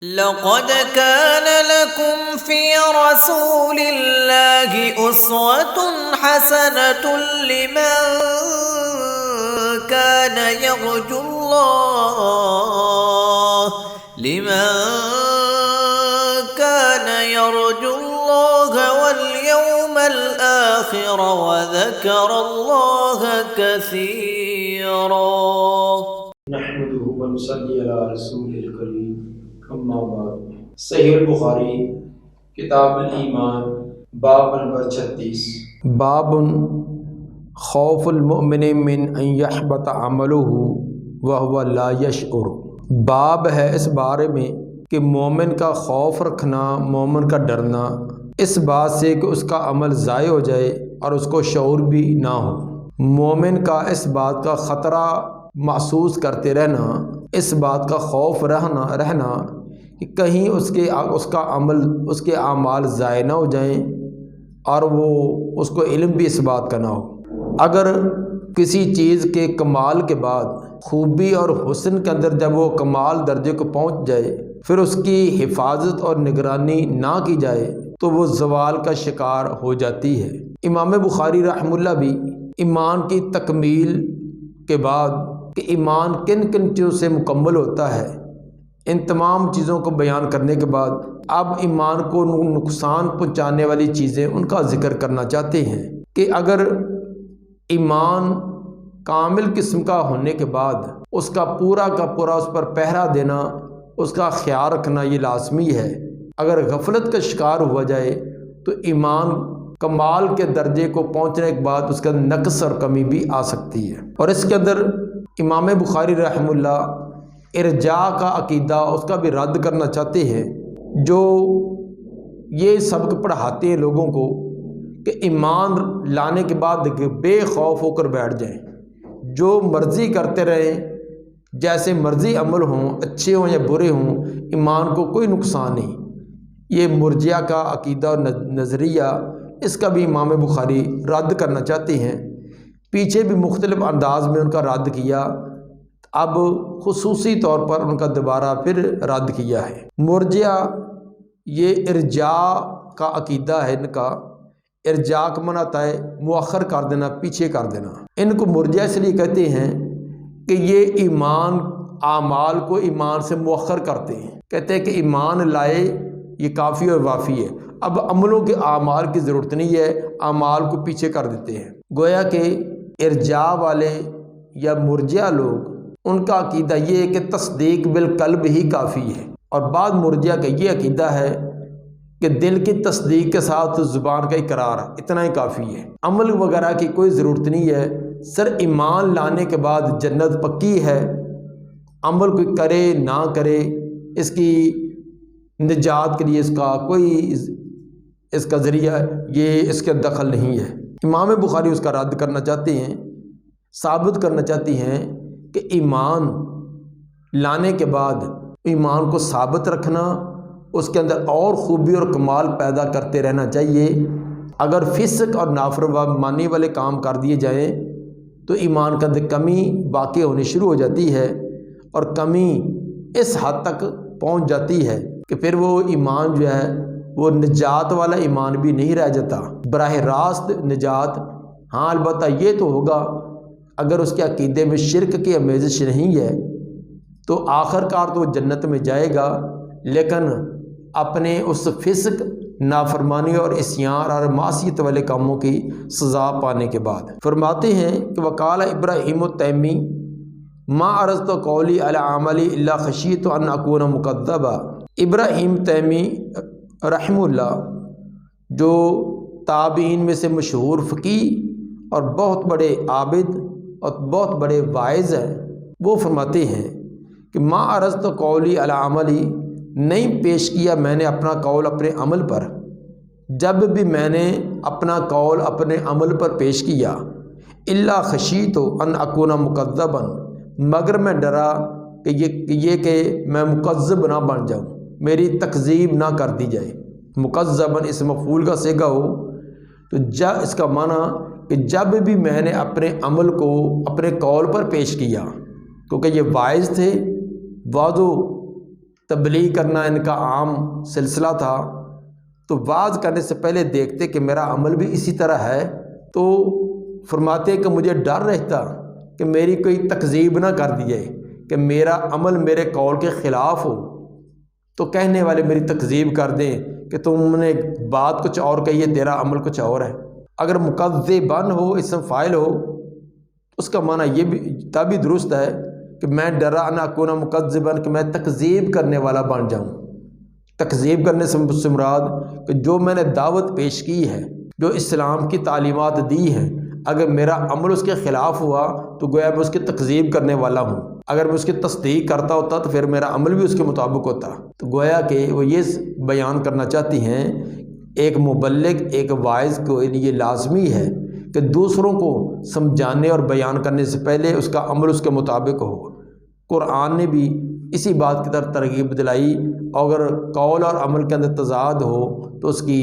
لقد كان لكم في رسول الله أسوة حسنة كان يرجو الله لمن كان يرجو الله واليوم الآخر وذكر الله كثيرا نحمده ونصلي على رسول الکریم اما بعد۔ صحیح البخاری کتاب الایمان باب نمبر 36 باب خوف المؤمن من ان يحبط عمله وهو لا يشعر۔ باب ہے اس بارے میں کہ مومن کا خوف رکھنا، مومن کا ڈرنا اس بات سے کہ اس کا عمل ضائع ہو جائے اور اس کو شعور بھی نہ ہو۔ مومن کا اس بات کا خطرہ محسوس کرتے رہنا، اس بات کا خوف رہنا کہ کہیں اس کا عمل، اس کے اعمال ضائع نہ ہو جائیں اور وہ اس کو علم بھی اس بات کا نہ ہو۔ اگر کسی چیز کے کمال کے بعد خوبی اور حسن کے اندر جب وہ کمال درجے کو پہنچ جائے پھر اس کی حفاظت اور نگرانی نہ کی جائے تو وہ زوال کا شکار ہو جاتی ہے۔ امام بخاری رحمہ اللہ بھی ایمان کی تکمیل کے بعد کہ ایمان کن کن چیزوں سے مکمل ہوتا ہے، ان تمام چیزوں کو بیان کرنے کے بعد اب ایمان کو نقصان پہنچانے والی چیزیں ان کا ذکر کرنا چاہتے ہیں کہ اگر ایمان کامل قسم کا ہونے کے بعد اس کا پورا اس پر پہرا دینا، اس کا خیال رکھنا یہ لازمی ہے۔ اگر غفلت کا شکار ہوا جائے تو ایمان کمال کے درجے کو پہنچنے کے بعد اس کا نقص اور کمی بھی آ سکتی ہے۔ اور اس کے اندر امام بخاری رحمہ اللہ ارجاء کا عقیدہ اس کا بھی رد کرنا چاہتے ہیں، جو یہ سبق پڑھاتے ہیں لوگوں کو کہ ایمان لانے کے بعد بے خوف ہو کر بیٹھ جائیں، جو مرضی کرتے رہیں، جیسے مرضی عمل ہوں، اچھے ہوں یا برے ہوں، ایمان کو کوئی نقصان نہیں۔ یہ مرجئہ کا عقیدہ اور نظریہ اس کا بھی امام بخاری رد کرنا چاہتے ہیں۔ پیچھے بھی مختلف انداز میں ان کا رد کیا، اب خصوصی طور پر ان کا دوبارہ پھر رد کیا ہے۔ مرجئہ یہ ارجاء کا عقیدہ ہے، ان کا ارجاء کا معنی آتا ہے مؤخر کر دینا، پیچھے کر دینا۔ ان کو مرجئہ اس لیے کہتے ہیں کہ یہ ایمان اعمال کو ایمان سے مؤخر کرتے ہیں، کہتے ہیں کہ ایمان لائے یہ کافی اور وافی ہے، اب عملوں کے اعمال کی ضرورت نہیں ہے، اعمال کو پیچھے کر دیتے ہیں۔ گویا کہ ارجاء والے یا مرجئہ لوگ ان کا عقیدہ یہ ہے کہ تصدیق بالقلب ہی کافی ہے، اور بعض مرجئہ کا یہ عقیدہ ہے کہ دل کی تصدیق کے ساتھ زبان کا اقرار اتنا ہی کافی ہے، عمل وغیرہ کی کوئی ضرورت نہیں ہے۔ سر ایمان لانے کے بعد جنت پکی ہے، عمل کوئی کرے نہ کرے اس کی نجات کے لیے اس کا کوئی اس کا ذریعہ یہ اس کے دخل نہیں ہے۔ امام بخاری اس کا رد کرنا چاہتے ہیں، ثابت کرنا چاہتی ہیں کہ ایمان لانے کے بعد ایمان کو ثابت رکھنا، اس کے اندر اور خوبی اور کمال پیدا کرتے رہنا چاہیے۔ اگر فسق اور نافرمانی والے کام کر دیے جائیں تو ایمان کے اندر کمی واقع ہونی شروع ہو جاتی ہے، اور کمی اس حد تک پہنچ جاتی ہے کہ پھر وہ ایمان جو ہے وہ نجات والا ایمان بھی نہیں رہ جاتا، براہ راست نجات۔ ہاں البتہ یہ تو ہوگا اگر اس کے عقیدے میں شرک کی آمیزش نہیں ہے تو آخر کار تو وہ جنت میں جائے گا، لیکن اپنے اس فسق، نافرمانی اور عصیان اور معصیت والے کاموں کی سزا پانے کے بعد۔ فرماتے ہیں کہ وقال ابراہیم التیمی ما عرضت قولی علی عملی الا خشیت ان اکون مکذبا۔ ابراہیم تیمی رحمہ اللہ جو تابعین میں سے مشہور فقیہ اور بہت بڑے عابد اور بہت بڑے واعظ ہیں، وہ فرماتے ہیں کہ ما عرضت قولی علی عملی، نہیں پیش کیا میں نے اپنا قول اپنے عمل پر، جب بھی میں نے اپنا قول اپنے عمل پر پیش کیا، الا خشیت ان اکون مکذبا، مگر میں ڈرا کہ یہ کہ میں مکذب نہ بن جاؤں، میری تکذیب نہ کر دی جائے۔ مکذباً اس مفعول کا صیغہ ہو تو اس کا معنی کہ جب بھی میں نے اپنے عمل کو اپنے قول پر پیش کیا، کیونکہ یہ واعظ تھے، وعظ و تبلیغ کرنا ان کا عام سلسلہ تھا، تو واعظ کرنے سے پہلے دیکھتے کہ میرا عمل بھی اسی طرح ہے، تو فرماتے کہ مجھے ڈر رہتا کہ میری کوئی تکذیب نہ کر دی جائے، کہ میرا عمل میرے قول کے خلاف ہو تو کہنے والے میری تکذیب کر دیں کہ تم نے بات کچھ اور کہی ہے، تیرا عمل کچھ اور ہے۔ اگر مکذبن ہو، اسم فاعل ہو، اس کا معنی یہ بھی تبھی درست ہے کہ میں ڈرا نہ اکون مکذبن، کہ میں تکذیب کرنے والا بن جاؤں۔ تکذیب کرنے سے مراد کہ جو میں نے دعوت پیش کی ہے، جو اسلام کی تعلیمات دی ہیں، اگر میرا عمل اس کے خلاف ہوا تو گویا میں اس کی تکذیب کرنے والا ہوں۔ اگر میں اس کی تصدیق کرتا ہوتا تو پھر میرا عمل بھی اس کے مطابق ہوتا۔ تو گویا کہ وہ یہ بیان کرنا چاہتی ہیں، ایک مبلغ، ایک واعظ کو یہ لازمی ہے کہ دوسروں کو سمجھانے اور بیان کرنے سے پہلے اس کا عمل اس کے مطابق ہو۔ قرآن نے بھی اسی بات کی طرف ترغیب دلائی، اور اگر قول اور عمل کے اندر تضاد ہو تو اس کی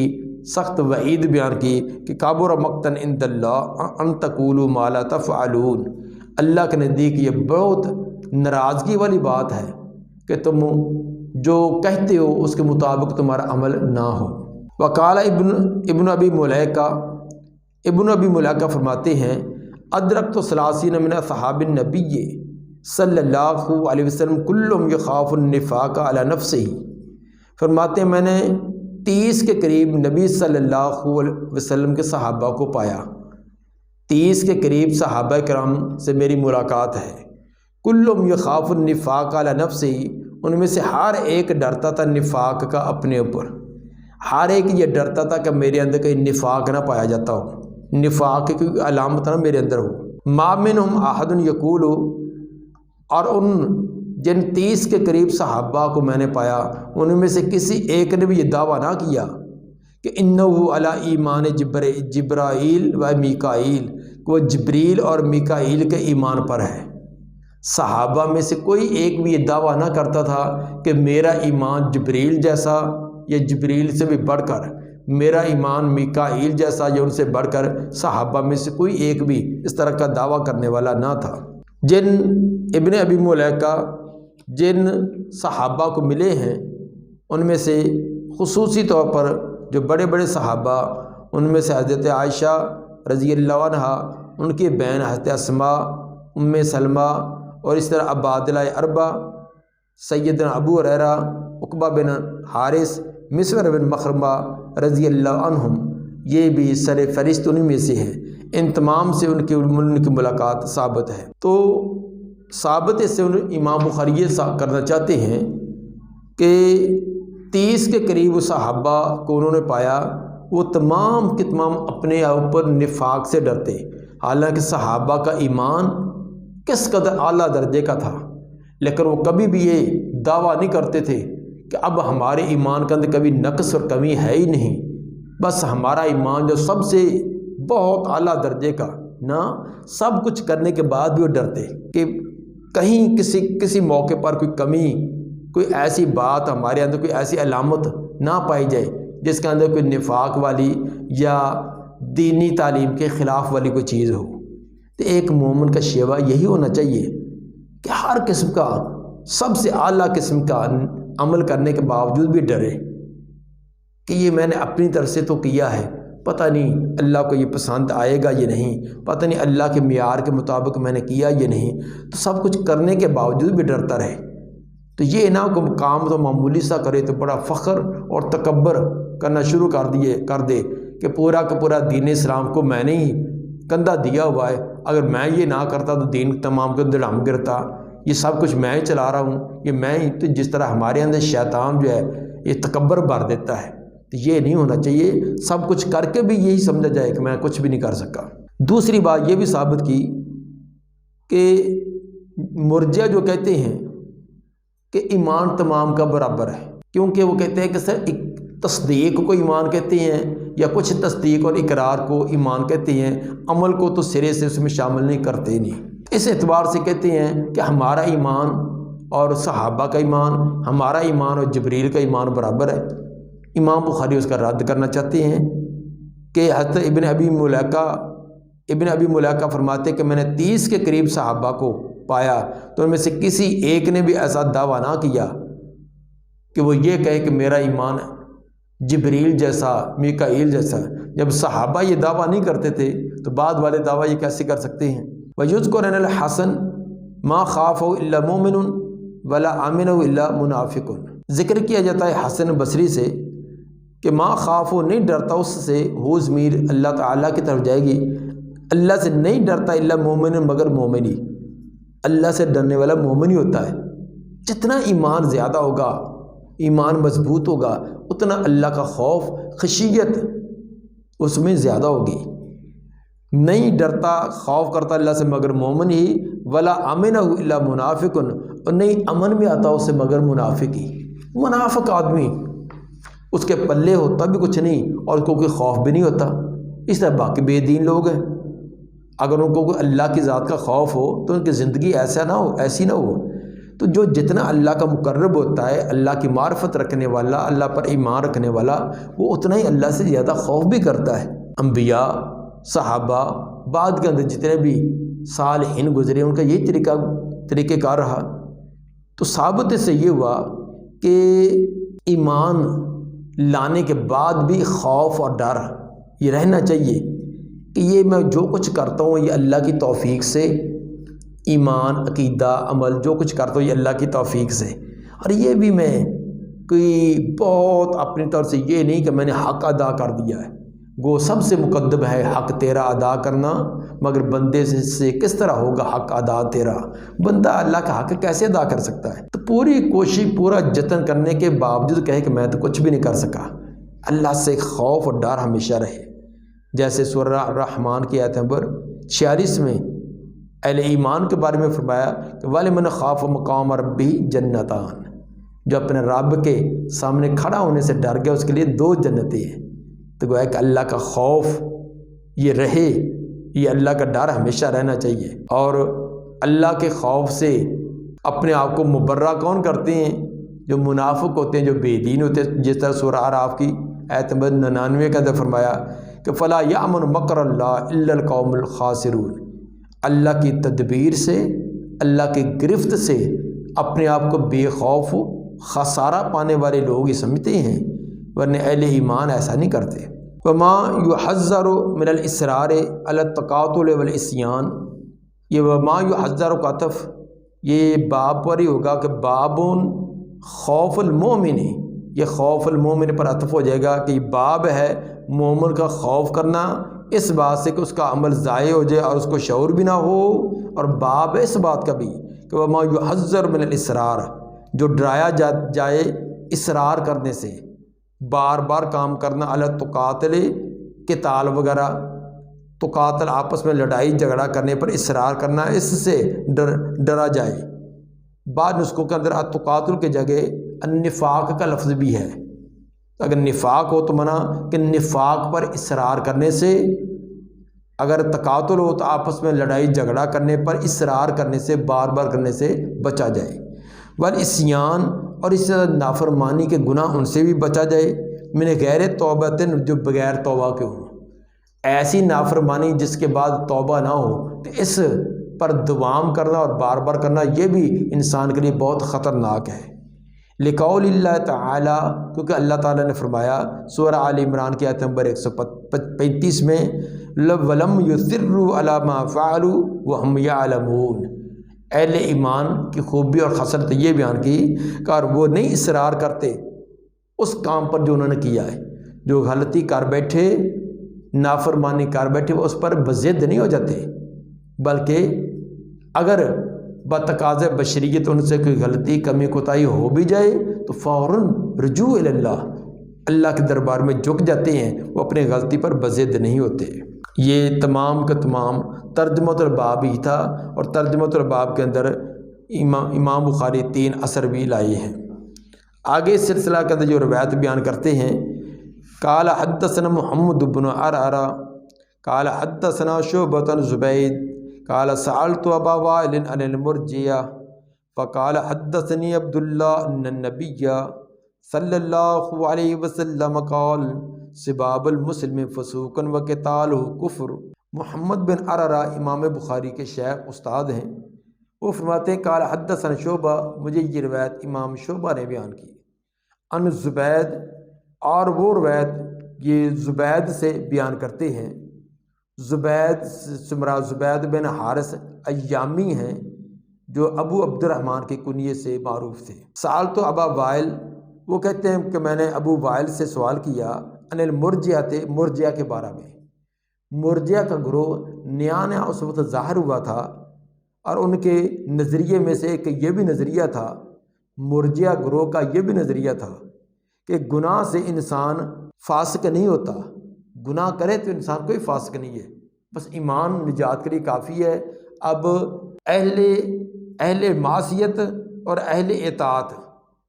سخت وعید بیان کی کہ کابر مقتا عند اللہ ان تقولوا ما لا تفعلون۔ اللہ کے نزدیک یہ بہت ناراضگی والی بات ہے کہ تم جو کہتے ہو اس کے مطابق تمہارا عمل نہ ہو۔ وقال ابن ابی ملیکہ، ابن ابی ملیکہ فرماتے ہیں ادرکت ثلاثین من اصحاب النبی صلی اللہ علیہ وسلم کلهم یخاف النفاق علی نفسہ، فرماتے ہیں میں نے 30 کے قریب نبی صلی اللہ علیہ وسلم کے صحابہ کو پایا، 30 کے قریب صحابہ کرام سے میری ملاقات ہے۔ کلهم یخاف النفاق علی نفسہ، ان میں سے ہر ایک ڈرتا تھا نفاق کا اپنے اوپر، ہر ایک یہ ڈرتا تھا کہ میرے اندر کوئی نفاق نہ پایا جاتا ہو، نفاق کی کوئی علامت نہ میرے اندر ہو۔ ما منہم احد یقول، اور ان جن 30 کے قریب صحابہ کو میں نے پایا ان میں سے کسی ایک نے بھی یہ دعویٰ نہ کیا کہ انہ علی ایمان جبرائیل و میکائیل، کہ وہ جبریل اور میکائیل کے ایمان پر ہے۔ صحابہ میں سے کوئی ایک بھی یہ دعویٰ نہ کرتا تھا کہ میرا ایمان جبریل جیسا یا جبریل سے بھی بڑھ کر، میرا ایمان میکائیل جیسا یا ان سے بڑھ کر، صحابہ میں سے کوئی ایک بھی اس طرح کا دعویٰ کرنے والا نہ تھا۔ جن ابن ابی ملیکہ جن صحابہ کو ملے ہیں ان میں سے خصوصی طور پر جو بڑے بڑے صحابہ، ان میں سے حضرت عائشہ رضی اللہ عنہا، ان کی بہن حضرت اسماء، ام سلمہ، اور اس طرح عبادلہ اربع، سیدنا ابو ہریرہ، عقبہ بن حارث، مسور بن مخرمہ رضی اللہ عنہم، یہ بھی سر فہرست انہی میں سے ہیں۔ ان تمام سے ان کی ملاقات ثابت ہے۔ تو ثابت اس سے امام بخاری یہ کرنا چاہتے ہیں کہ 30 کے قریب صحابہ کو انہوں نے پایا، وہ تمام کے تمام اپنے اوپر نفاق سے ڈرتے، حالانکہ صحابہ کا ایمان کس قدر اعلیٰ درجے کا تھا، لیکن وہ کبھی بھی یہ دعویٰ نہیں کرتے تھے کہ اب ہمارے ایمان کے اندر کبھی نقص اور کمی ہے ہی نہیں، بس ہمارا ایمان جو سب سے بہت اعلیٰ درجے کا، نہ سب کچھ کرنے کے بعد بھی وہ ڈرتے کہ کہیں کسی موقع پر کوئی کمی، کوئی ایسی بات ہمارے اندر، کوئی ایسی علامت نہ پائی جائے جس کے اندر کوئی نفاق والی یا دینی تعلیم کے خلاف والی کوئی چیز ہو۔ تو ایک مومن کا شیوا یہی ہونا چاہیے کہ ہر قسم کا، سب سے اعلیٰ قسم کا عمل کرنے کے باوجود بھی ڈرے کہ یہ میں نے اپنی طرف سے تو کیا ہے، پتہ نہیں اللہ کو یہ پسند آئے گا یہ نہیں، پتہ نہیں اللہ کے معیار کے مطابق میں نے کیا یہ نہیں، تو سب کچھ کرنے کے باوجود بھی ڈرتا رہے۔ تو یہ نہ کو کام تو معمولی سا کرے تو بڑا فخر اور تکبر کرنا شروع کر دے کہ پورا کا پورا دین اسلام کو میں نے ہی کندھا دیا ہوا ہے، اگر میں یہ نہ کرتا تو دین تمام کو دڑام گرتا، یہ سب کچھ میں ہی چلا رہا ہوں، یہ میں ہی۔ تو جس طرح ہمارے اندر شیطان جو ہے یہ تکبر بھر دیتا ہے، تو یہ نہیں ہونا چاہیے، سب کچھ کر کے بھی یہی سمجھا جائے کہ میں کچھ بھی نہیں کر سکا۔ دوسری بات یہ بھی ثابت کی کہ مرجع جو کہتے ہیں کہ ایمان تمام کا برابر ہے، کیونکہ وہ کہتے ہیں کہ سر تصدیق کو ایمان کہتے ہیں، یا کچھ تصدیق اور اقرار کو ایمان کہتے ہیں، عمل کو تو سرے سے اس میں شامل نہیں کرتے نہیں۔ اس اعتبار سے کہتے ہیں کہ ہمارا ایمان اور صحابہ کا ایمان، ہمارا ایمان اور جبریل کا ایمان برابر ہے۔ امام بخاری اس کا رد کرنا چاہتے ہیں کہ حضرت ابن ابی ملیکہ فرماتے کہ میں نے 30 کے قریب صحابہ کو پایا، تو ان میں سے کسی ایک نے بھی ایسا دعویٰ نہ کیا کہ وہ یہ کہے کہ میرا ایمان جبریل جیسا، میکائیل جیسا۔ جب صحابہ یہ دعویٰ نہیں کرتے تھے تو بعد والے دعویٰ یہ کیسے کر سکتے ہیں؟ وَيُذْكُرُ الْحَسَنَ مَا خَافَهُ إِلَّا مُؤْمِنٌ وَلَا آمِنَهُ إِلَّا مُنَافِقٌ۔ ذکر کیا جاتا ہے حسن بصری سے کہ ما خافو، نہیں ڈرتا اس سے، ہو ضمیر اللہ تعالیٰ کی طرف جائے گی، اللہ سے نہیں ڈرتا الا مومن، مگر مومن ہی۔ اللہ سے ڈرنے والا مومن ہی ہوتا ہے۔ جتنا ایمان زیادہ ہوگا، ایمان مضبوط ہوگا، اتنا اللہ کا خوف، خشیت اس میں زیادہ ہوگی۔ نہیں ڈرتا، خوف کرتا اللہ سے مگر مومن ہی، ولا امنہ الا منافق، اور نہیں امن میں آتا اسے مگر منافق ہی۔ منافق آدمی، اس کے پلے ہوتا بھی کچھ نہیں اور اس کو کوئی خوف بھی نہیں ہوتا۔ اس طرح باقی بے دین لوگ ہیں، اگر ان کو کوئی اللہ کی ذات کا خوف ہو تو ان کی زندگی ایسا نہ ہو، ایسی نہ ہو۔ تو جو جتنا اللہ کا مقرب ہوتا ہے، اللہ کی معرفت رکھنے والا، اللہ پر ایمان رکھنے والا، وہ اتنا ہی اللہ سے زیادہ خوف بھی کرتا ہے۔ انبیاء، صحابہ، بعد کے اندر جتنے بھی صالحین گزرے، ان کا یہی طریقہ کار رہا۔ تو ثابت سے یہ ہوا کہ ایمان لانے کے بعد بھی خوف اور ڈر یہ رہنا چاہیے کہ یہ میں جو کچھ کرتا ہوں یہ اللہ کی توفیق سے، ایمان، عقیدہ، عمل جو کچھ کرتا ہوں یہ اللہ کی توفیق سے، اور یہ بھی میں کوئی بہت اپنی طرف سے یہ نہیں کہ میں نے حق ادا کر دیا ہے۔ گو سب سے مقدم ہے حق تیرا ادا کرنا، مگر بندے سے کس طرح ہوگا حق ادا تیرا؟ بندہ اللہ کا حق کیسے ادا کر سکتا ہے؟ تو پوری کوشش، پورا جتن کرنے کے باوجود کہے کہ میں تو کچھ بھی نہیں کر سکا۔ اللہ سے خوف اور ڈر ہمیشہ رہے۔ جیسے سورہ الرحمن کی آیت نمبر 46 میں اہل ایمان کے بارے میں فرمایا کہ وَلِمَنْ خَافَ مَقَامَ رَبِّهِ جَنَّتَانِ، جو اپنے رب کے سامنے کھڑا ہونے سے ڈر گیا اس کے لیے 2 جنتیں ہیں۔ تو گویا کہ اللہ کا خوف یہ رہے، یہ اللہ کا ڈر ہمیشہ رہنا چاہیے۔ اور اللہ کے خوف سے اپنے آپ کو مبرہ کون کرتے ہیں؟ جو منافق ہوتے ہیں، جو بے دین ہوتے ہیں۔ جس طرح سورہ اعراف کی آیت نمبر 99 کے اندر فرمایا کہ فَلَا يَأْمَنُ مَكْرَ اللَّهِ إِلَّا الْقَوْمُ الْخَاسِرُونَ، اللہ کی تدبیر سے، اللہ کی گرفت سے اپنے آپ کو بے خوف، خسارہ پانے والے لوگ ہی سمجھتے ہیں، ورنہ اہل ایمان ایسا نہیں کرتے۔ وَمَا يُحَذَّرُ مِنَ الْإِصْرَارِ عَلَى التَّقَاطُعِ وَالْعِصْيَانِ، یہ وَمَا يُحَذَّرُ کا عطف یہ باب پر ہی ہوگا کہ بابٌ خوف المومن، یہ خوف المومن پر عطف ہو جائے گا کہ یہ باب ہے مومن کا خوف کرنا اس بات سے کہ اس کا عمل ضائع ہو جائے اور اس کو شعور بھی نہ ہو، اور باب ہے اس بات کا بھی کہ وَمَا يُحَذَّرُ مِنَ الْإِصْرَارِ، جو ڈرایا جائے اصرار کرنے سے، بار بار کام کرنا، علی التقاتل، قتال وغیرہ، تقاتل آپس میں لڑائی جھگڑا کرنے پر اصرار کرنا، اس سے ڈرا جائے۔ بعض نسخوں کے اندر التقاتل کے جگہ النفاق کا لفظ بھی ہے۔ اگر نفاق ہو تو منع کہ نفاق پر اصرار کرنے سے، اگر تقاتل ہو تو آپس میں لڑائی جھگڑا کرنے پر اصرار کرنے سے، بار بار کرنے سے بچا جائے۔ والعصیان، اور اس طرح نافرمانی کے گناہ ان سے بھی بچا جائے، من غیر توبۃ، جو بغیر توبہ کے ہوں، ایسی نافرمانی جس کے بعد توبہ نہ ہو، تو اس پر دوام کرنا اور بار بار کرنا یہ بھی انسان کے لیے بہت خطرناک ہے۔ لقول اللہ تعالیٰ، کیونکہ اللہ تعالیٰ نے فرمایا سورہ آل عمران کی آیت نمبر 135 میں وَلَمْ يُصِرُّوا عَلَى مَا فَعَلُوا وَهُمْ يَعْلَمُونَ، اہل ایمان کی خوبی اور خصلت یہ بیان کی کہ اور وہ نہیں اصرار کرتے اس کام پر جو انہوں نے کیا ہے، جو غلطی کر بیٹھے، نافرمانی کر بیٹھے، وہ اس پر بضد نہیں ہو جاتے، بلکہ اگر بتقاض بشریت ان سے کوئی غلطی، کمی کوتاہی ہو بھی جائے تو فوراً رجوع الی اللہ، اللہ کے دربار میں جھک جاتے ہیں، وہ اپنے غلطی پر بضد نہیں ہوتے۔ یہ تمام کا تمام ترجمۃ الباب ہی تھا، اور ترجمۃ الباب کے اندر امام بخاری 3 اثر بھی لائے ہیں۔ آگے اس سلسلہ کے اندر جو روایت بیان کرتے ہیں، قال حدثنا محمد بن عرعرہ قال حدثنا شعبۃ عن زبید قال سألت ابا وائل عن المرجیہ فقال حدثني عبد الله ان النبی صلی اللہ علیہ وسلم قال سباب المسلم فسوق وقتالہ کفر۔ محمد بن عرعرہ امام بخاری کے شیخ استاد ہیں، وہ فرماتے ہیں قال حدثنا شعبہ، مجھے یہ روایت امام شعبہ نے بیان کی، ان زبید، اور وہ روایت یہ زبید سے بیان کرتے ہیں۔ زبید سمرا زبید بن حارث ایامی ہیں جو ابو عبد الرحمن کے کنیے سے معروف تھے۔ سال تو ابا وائل، وہ کہتے ہیں کہ میں نے ابو وائل سے سوال کیا ان المرجیہ مرجیہ کے بارے میں۔ مرجیہ کا گروہ نیا نیا اس وقت ظاہر ہوا تھا، اور ان کے نظریے میں سے ایک یہ بھی نظریہ تھا، مرجیہ گروہ کا یہ بھی نظریہ تھا کہ گناہ سے انسان فاسق نہیں ہوتا، گناہ کرے تو انسان کوئی فاسق نہیں ہے، بس ایمان نجات کے لیے کافی ہے۔ اب اہل معصیت اور اہل اطاعت،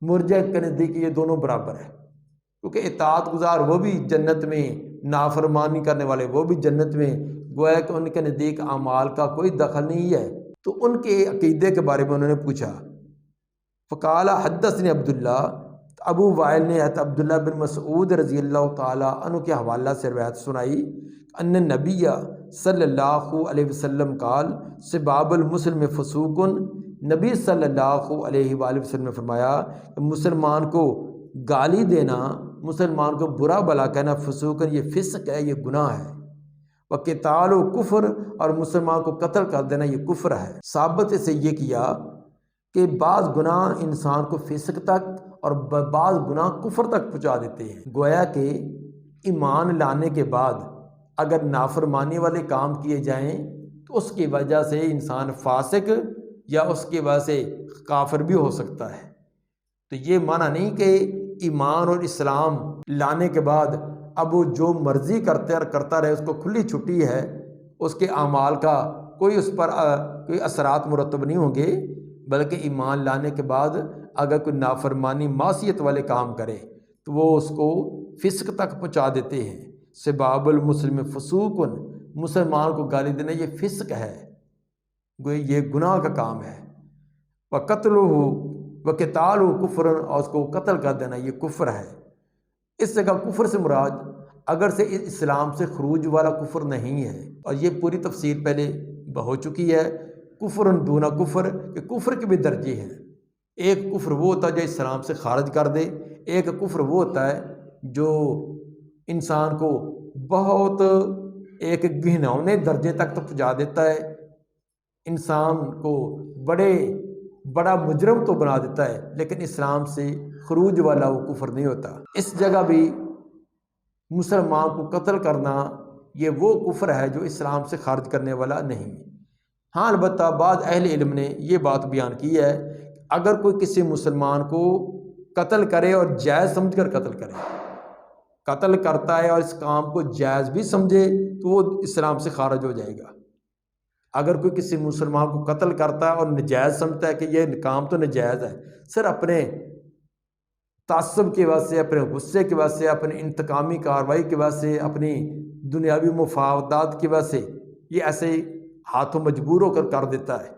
مرجع کے نزدیک یہ دونوں برابر ہے، کیونکہ اطاعت گزار وہ بھی جنت میں، نافرمانی کرنے والے وہ بھی جنت میں، گویا کہ ان کے نزدیک اعمال کا کوئی دخل نہیں ہے۔ تو ان کے عقیدے کے بارے میں انہوں نے پوچھا۔ فقال حدثني عبداللہ، ابو وائل نے حضرت عبداللہ بن مسعود رضی اللہ تعالیٰ عنہ کے حوالہ سے روایت سنائی ان نبی صلی اللہ علیہ وسلم قال سباب المسلم فسوق، نبی صلی اللہ علیہ وآلہ وسلم نے فرمایا کہ مسلمان کو گالی دینا، مسلمان کو برا بلا کہنا فسوق، یہ فسق ہے، یہ گناہ ہے۔ وقتال و کفر، اور مسلمان کو قتل کر دینا یہ کفر ہے۔ ثابت سے یہ کیا کہ بعض گناہ انسان کو فسق تک اور بعض گناہ کفر تک پہنچا دیتے ہیں۔ گویا کہ ایمان لانے کے بعد اگر نافرمانی والے کام کیے جائیں تو اس کی وجہ سے انسان فاسق یا اس کی وجہ سے کافر بھی ہو سکتا ہے۔ تو یہ معنی نہیں کہ ایمان اور اسلام لانے کے بعد اب وہ جو مرضی کرتا رہے، اس کو کھلی چھٹی ہے، اس کے اعمال کا کوئی اس پر کوئی اثرات مرتب نہیں ہوں گے، بلکہ ایمان لانے کے بعد اگر کوئی نافرمانی معصیت والے کام کرے تو وہ اس کو فسق تک پہنچا دیتے ہیں۔ سباب المسلم فسوق، مسلمان کو گالی دینا یہ فسق ہے، گویا یہ گناہ کا کام ہے۔ وقتلہ وقتال کفر، اور اس کو قتل کر دینا یہ کفر ہے۔ اس جگہ کفر سے مراد اگر سے اسلام سے خروج والا کفر نہیں ہے، اور یہ پوری تفسیر پہلے ہو چکی ہے۔ کفر دون کفر، کہ کفر کے بھی درجے ہیں۔ ایک کفر وہ ہوتا ہے جو اسلام سے خارج کر دے، ایک کفر وہ ہوتا ہے جو انسان کو بہت ایک گھنونے درجے تک تو پہنچا دیتا ہے، انسان کو بڑا مجرم تو بنا دیتا ہے، لیکن اسلام سے خروج والا وہ کفر نہیں ہوتا۔ اس جگہ بھی مسلمان کو قتل کرنا یہ وہ کفر ہے جو اسلام سے خارج کرنے والا نہیں۔ ہاں البتہ بعض اہل علم نے یہ بات بیان کی ہے کہ اگر کوئی کسی مسلمان کو قتل کرے اور جائز سمجھ کر قتل کرتا ہے اور اس کام کو جائز بھی سمجھے تو وہ اسلام سے خارج ہو جائے گا۔ اگر کوئی کسی مسلمان کو قتل کرتا ہے اور نجائز سمجھتا ہے کہ یہ کام تو نجائز ہے، صرف اپنے تعصب کی وجہ سے، اپنے غصے کی وجہ سے، اپنی انتقامی کارروائی کی وجہ سے، اپنی دنیاوی مفادات کی وجہ سے یہ ایسے ہاتھوں مجبور ہو کر دیتا ہے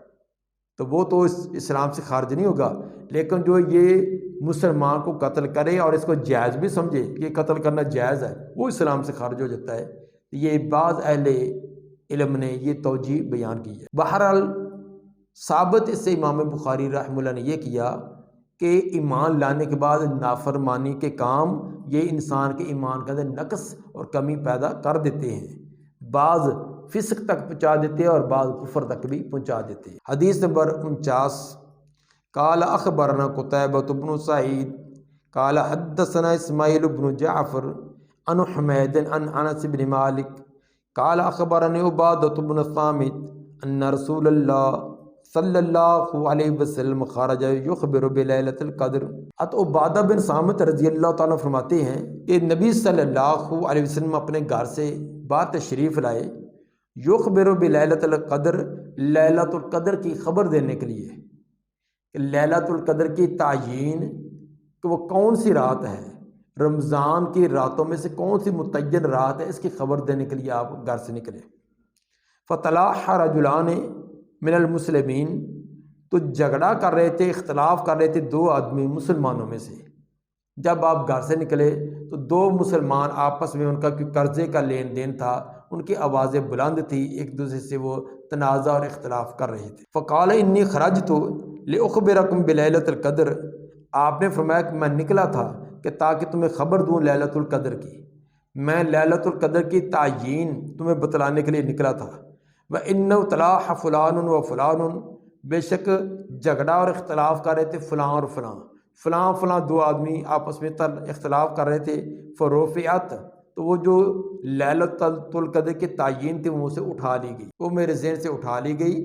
تو وہ تو اسلام سے خارج نہیں ہوگا۔ لیکن جو یہ مسلمان کو قتل کرے اور اس کو جائز بھی سمجھے کہ قتل کرنا جائز ہے، وہ اسلام سے خارج ہو جاتا ہے۔ یہ بعض اہل علم نے یہ توجیہ بیان کی ہے۔ بہرحال ثابت اس سے امام بخاری رحمہ اللہ نے یہ کیا کہ ایمان لانے کے بعد نافرمانی کے کام یہ انسان کے ایمان کے اندر نقص اور کمی پیدا کر دیتے ہیں، بعض فسق تک پہنچا دیتے ہیں اور بعض کفر تک بھی پہنچا دیتے ہیں۔ حدیث نمبر 49، قال اخبرنا قتیبہ بن سعید قال حدثنا اسماعیل بن جعفر عن حمید عن انس بن مالک قال اخبرني عبادة بن الصامت ان رسول اللہ صلی اللہ علیہ وسلم خرج یخبر بلیلۃ القدر۔ عبادہ بن صامت رضی اللہ تعالیٰ فرماتے ہیں کہ نبی صلی اللہ علیہ وسلم اپنے گھر سے باہر تشریف لائے، یخبر بلیلۃ القدر، لیلۃ القدر کی خبر دینے کے لیے، کہ لیلۃ القدر کی تعیین کہ وہ کون سی رات ہے، رمضان کی راتوں میں سے کون سی متعین رات ہے، اس کی خبر دینے کے لیے آپ گھر سے نکلے۔ فطلح رجلان من المسلمین، تو جھگڑا کر رہے تھے، اختلاف کر رہے تھے دو آدمی مسلمانوں میں سے۔ جب آپ گھر سے نکلے تو دو مسلمان آپس میں، ان کا کوئی قرضے کا لین دین تھا، ان کی آوازیں بلند تھی، ایک دوسرے سے وہ تنازع اور اختلاف کر رہے تھے۔ فقال انی خرجت لاخبرکم بلیلۃ القدر، آپ نے فرمایا کہ میں نکلا تھا کہ تاکہ تمہیں خبر دوں لیلۃ القدر کی، میں لیلۃ القدر کی تعیین تمہیں بتلانے کے لیے نکلا تھا۔ وَإِنَّهُ تَلَاحَ فُلَانٌ وَفُلَانٌ، بے شک جھگڑا اور اختلاف کر رہے تھے فلاں اور فلاں دو آدمی آپس میں اختلاف کر رہے تھے۔ فَرُفِعَتْ، تو وہ جو لیلۃ القدر کی تعیین تھی وہ سے اٹھا لی گئی، وہ میرے ذہن سے اٹھا لی گئی۔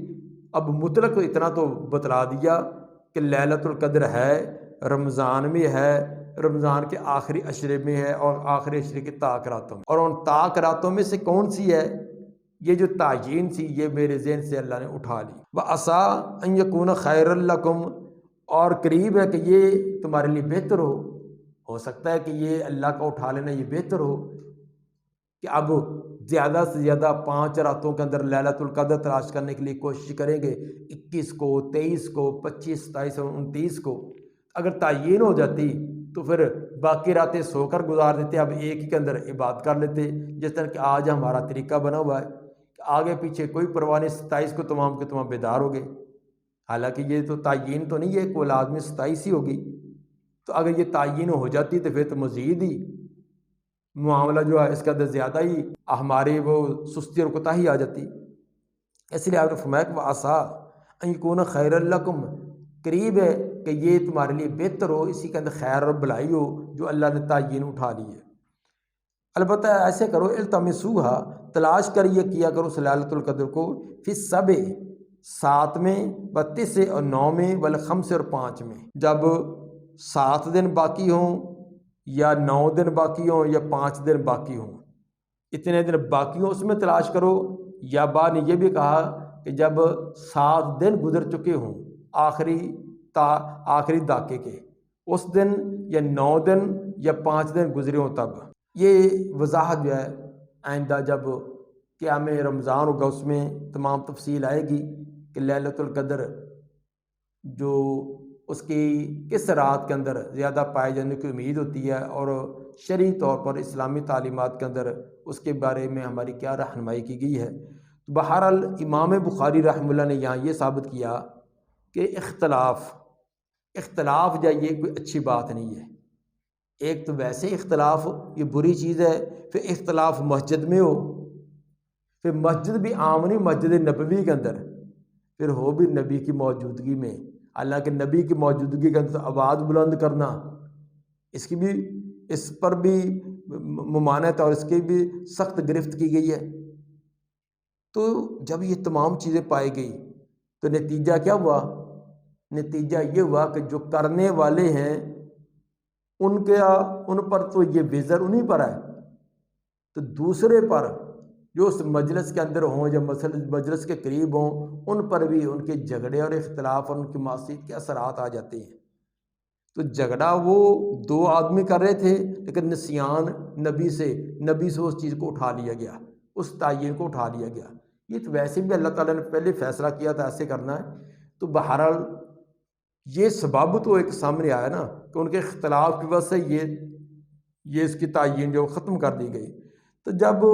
اب مطلق اتنا تو بتلا دیا کہ لیلۃ القدر ہے، رمضان میں ہے، رمضان کے آخری عشرے میں ہے اور آخری عشرے کے طاق راتوں میں، اور ان طاق راتوں میں سے کون سی ہے؟ یہ جو تعیین تھی یہ میرے ذہن سے اللہ نے اٹھا لی۔ وَعَسَىٰ أَن يَكُونَ خَيْرًا لَكُمْ، اور قریب ہے کہ یہ تمہارے لیے بہتر ہو سکتا ہے کہ یہ اللہ کا اٹھا لینا یہ بہتر ہو کہ اب زیادہ سے زیادہ 5 راتوں کے اندر لیلۃ القدر تلاش کرنے کے لیے کوشش کریں گے، 21 کو، 23 کو، 25، 27 اور 29 کو۔ اگر تعیین ہو جاتی تو پھر باقی راتیں سو کر گزار دیتے، اب ایک ہی کے اندر عبادت کر لیتے، جس طرح کہ آج ہمارا طریقہ بنا ہوا ہے، آگے پیچھے کوئی پرواہ نہیں، 27 کو تمام کے تمام بیدار ہو گئے۔ حالانکہ یہ تو تعیین تو نہیں ہے کہ وہ لازمی 27 ہی ہوگی، تو اگر یہ تعیین ہو جاتی تو پھر تو مزید ہی معاملہ جو ہے اس کے اندر زیادہ ہی ہماری وہ سستی اور کوتاہی آ جاتی۔ اس لیے آپ نے فرمایا کہ وَعَسَىٰ أَن يَكُونَ خَيْرًا لَكُمْ، قریب ہے کہ یہ تمہارے لیے بہتر ہو، اسی کے اندر خیر اور بھلائی ہو جو اللہ نے تعیین اٹھا لی ہے۔ البتہ ایسے کرو، التمسوها، تلاش کریے کیا کرو اس لیلۃ القدر کو، فی السبع، 7 میں، و9 اور 9 میں، والخمس اور 5 میں، جب 7 دن باقی ہوں یا 9 دن باقی ہوں یا 5 دن باقی ہوں، اتنے دن باقی ہوں اس میں تلاش کرو، یا بعد نے یہ بھی کہا کہ جب 7 دن گزر چکے ہوں آخری دھاکے کے، اس دن یا 9 دن یا 5 دن گزرے ہوں تب۔ یہ وضاحت جو ہے آئندہ جب قیام رمضان ہوگا اس میں تمام تفصیل آئے گی کہ لیلۃ القدر جو اس کی کس رات کے اندر زیادہ پائے جانے کی امید ہوتی ہے، اور شرعی طور پر اسلامی تعلیمات کے اندر اس کے بارے میں ہماری کیا رہنمائی کی گئی ہے۔ بہرحال امام بخاری رحمہ اللہ نے یہاں یہ ثابت کیا کہ اختلاف جو یہ کوئی اچھی بات نہیں ہے۔ ایک تو ویسے اختلاف یہ بری چیز ہے، پھر اختلاف مسجد میں ہو، پھر مسجد بھی عام نہیں، مسجد نبوی کے اندر، پھر ہو بھی نبی کی موجودگی میں، اللہ کے نبی کی موجودگی کے اندر آواز بلند کرنا، اس پر بھی ممانعت اور اس کی بھی سخت گرفت کی گئی ہے۔ تو جب یہ تمام چیزیں پائی گئی تو نتیجہ کیا ہوا؟ نتیجہ یہ ہوا کہ جو کرنے والے ہیں ان پر تو یہ وزر انہیں پر ہے، تو دوسرے پر جو اس مجلس کے اندر ہوں یا مجلس کے قریب ہوں ان پر بھی ان کے جھگڑے اور اختلاف اور ان کی معصیت کے اثرات آ جاتے ہیں۔ تو جھگڑا وہ 2 آدمی کر رہے تھے، لیکن نسیان نبی سے اس چیز کو اٹھا لیا گیا، اس تعین کو اٹھا لیا گیا۔ یہ تو ویسے بھی اللہ تعالیٰ نے پہلے فیصلہ کیا تھا ایسے کرنا ہے، تو بہرحال یہ سبب تو ایک سامنے آیا نا کہ ان کے اختلاف کی وجہ سے یہ اس کی تعین جو ختم کر دی گئی۔ تو جب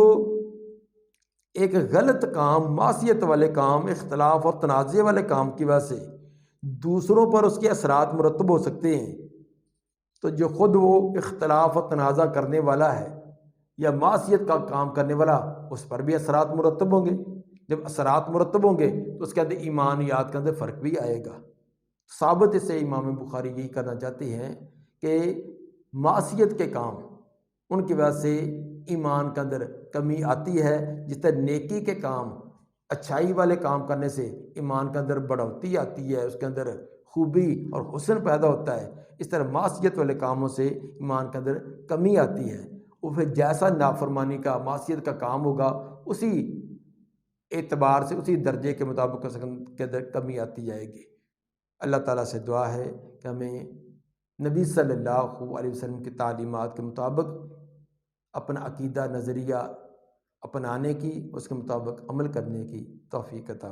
ایک غلط کام، معصیت والے کام، اختلاف اور تنازع والے کام کی وجہ سے دوسروں پر اس کے اثرات مرتب ہو سکتے ہیں، تو جو خود وہ اختلاف اور تنازع کرنے والا ہے یا معصیت کا کام کرنے والا، اس پر بھی اثرات مرتب ہوں گے۔ جب اثرات مرتب ہوں گے تو اس کے اندر ایمانیات کے اندر فرق بھی آئے گا۔ ثابت اس سے امام بخاری یہی کرنا چاہتے ہیں کہ معصیت کے کام ان کی وجہ سے ایمان کے اندر کمی آتی ہے، جس طرح نیکی کے کام، اچھائی والے کام کرنے سے ایمان کے اندر بڑھوتی آتی ہے، اس کے اندر خوبی اور حسن پیدا ہوتا ہے، اس طرح معصیت والے کاموں سے ایمان کے اندر کمی آتی ہے۔ وہ پھر جیسا نافرمانی کا، معصیت کا کام ہوگا اسی اعتبار سے، اسی درجے کے مطابق اس کے اندر کمی آتی جائے گی۔ اللہ تعالیٰ سے دعا ہے کہ ہمیں نبی صلی اللہ علیہ وسلم کی تعلیمات کے مطابق اپنا عقیدہ، نظریہ اپنانے کی، اس کے مطابق عمل کرنے کی توفیق عطا